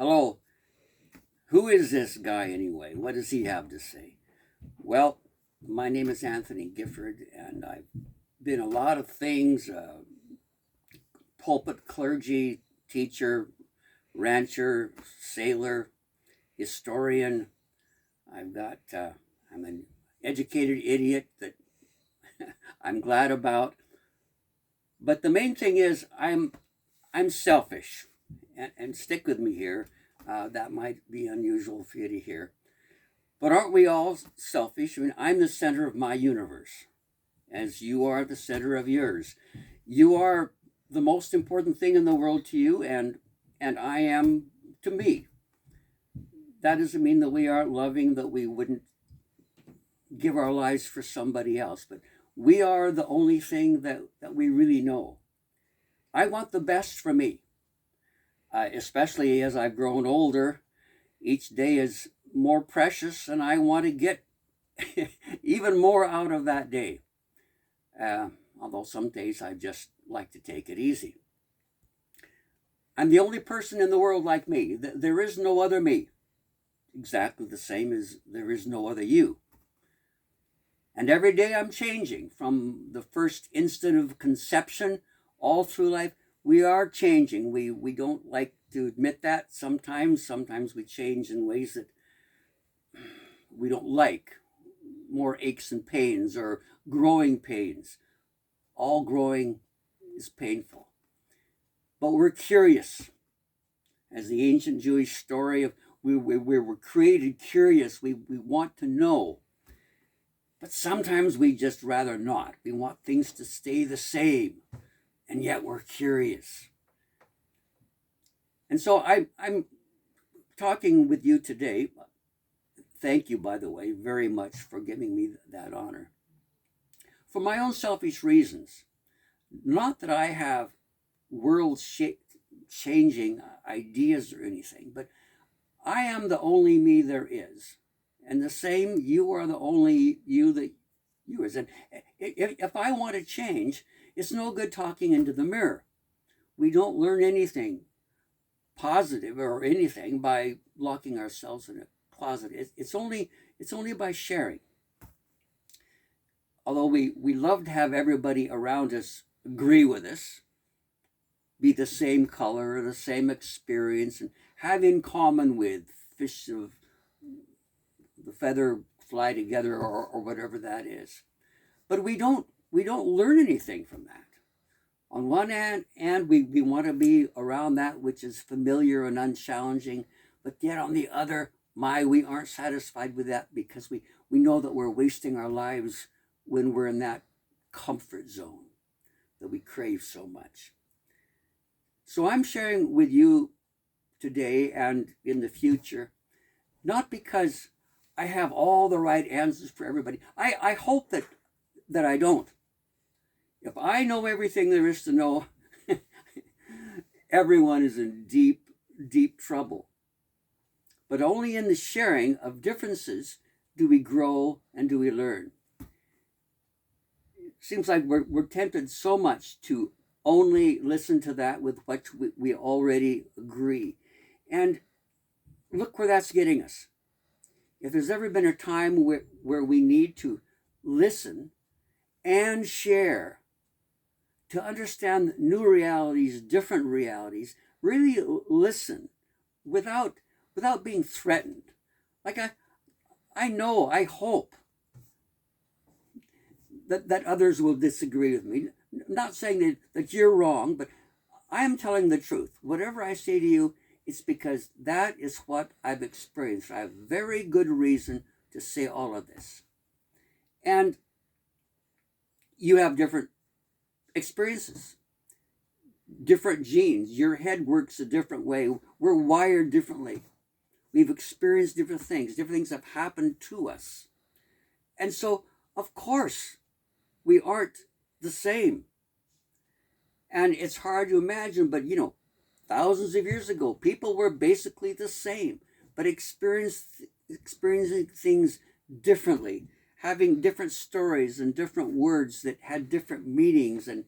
Hello, who is this guy anyway? What does he have to say? Well, my name is Anthony Gifford, and I've been a lot of things pulpit clergy, teacher, rancher, sailor, historian. I'm an educated idiot that I'm glad about. But the main thing is, I'm selfish, and stick with me here. That might be unusual for you to hear. But aren't we all selfish? I mean, I'm the center of my universe, as you are the center of yours. You are the most important thing in the world to you, and I am to me. That doesn't mean that we aren't loving, that we wouldn't give our lives for somebody else, but we are the only thing that we really know. I want the best for me, especially as I've grown older. Each day is more precious, and I want to get even more out of that day. Although some days I just like to take it easy. I'm the only person in the world like me. There is no other me, exactly the same as there is no other you. And every day I'm changing from the first instant of conception all through life. We are changing. We don't like to admit that sometimes. Sometimes we change in ways that we don't like. More aches and pains or growing pains. All growing is painful. But we're curious. As the ancient Jewish story of we were created curious. We want to know. But sometimes we just rather not. We want things to stay the same. And yet we're curious. And so I'm talking with you today. Thank you, by the way, very much for giving me that honor. For my own selfish reasons. Not that I have world changing ideas or anything, but I am the only me there is. And the same, you are the only you that you is. And if I want to change, it's no good talking into the mirror. We don't learn anything positive or anything by locking ourselves in a closet. It's only by sharing. Although we love to have everybody around us agree with us, be the same color, the same experience, and have in common with fish of the feather fly together or whatever that is. But we don't learn anything from that. On one hand, we want to be around that which is familiar and unchallenging, but yet on the other, we aren't satisfied with that because we know that we're wasting our lives when we're in that comfort zone that we crave so much. So I'm sharing with you today and in the future, not because I have all the right answers for everybody. I hope that I don't. If I know everything there is to know, everyone is in deep, deep trouble. But only in the sharing of differences do we grow and do we learn. It seems like we're tempted so much to only listen to that with what we already agree. And look where that's getting us. If there's ever been a time where we need to listen and share to understand new realities, different realities, really listen without being threatened. Like I know, I hope that others will disagree with me. I'm not saying that you're wrong, but I am telling the truth. Whatever I say to you, it's because that is what I've experienced. I have very good reason to say all of this. And you have different experiences, different genes. Your head works a different way. We're wired differently. We've experienced different things. Different things have happened to us. And so, of course, we aren't the same. And it's hard to imagine, but thousands of years ago, people were basically the same, but experiencing things differently, having different stories and different words that had different meanings. And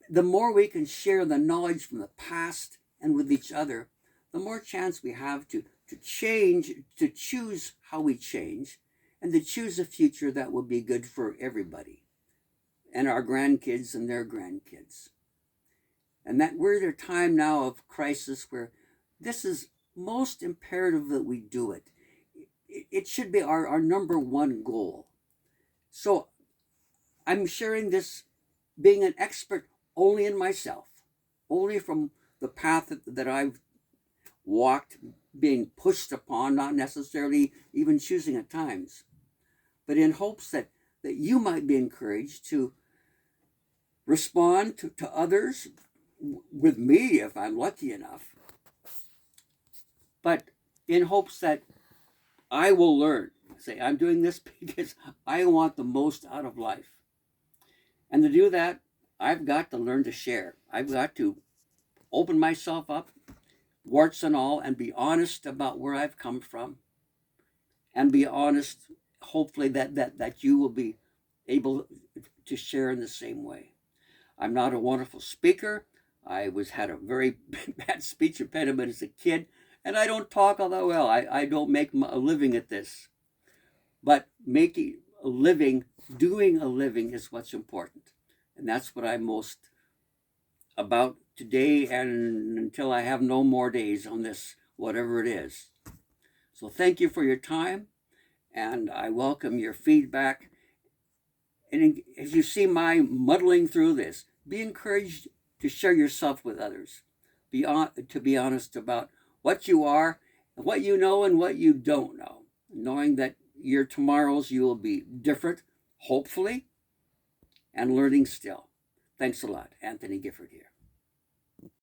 the more we can share the knowledge from the past and with each other, the more chance we have to change, to choose how we change, and to choose a future that will be good for everybody and our grandkids and their grandkids. And that we're at a time now of crisis where this is most imperative that we do it. It should be our number one goal. So I'm sharing this being an expert only in myself, only from the path that I've walked, being pushed upon, not necessarily even choosing at times, but in hopes that you might be encouraged to respond to others with me if I'm lucky enough, but in hopes that I will learn. Say, I'm doing this because I want the most out of life. And to do that, I've got to learn to share. I've got to open myself up, warts and all, and be honest about where I've come from. And be honest, hopefully, that you will be able to share in the same way. I'm not a wonderful speaker. I had a very bad speech impediment as a kid, and I don't talk all that well. I don't make a living at this. But making a living, doing a living is what's important. And that's what I'm most about today and until I have no more days on this, whatever it is. So thank you for your time, and I welcome your feedback. And as you see my muddling through this, be encouraged to share yourself with others. To be honest about what you are, what you know, and what you don't know. Knowing that your tomorrows you will be different, hopefully, and learning still. Thanks a lot. Anthony Gifford here.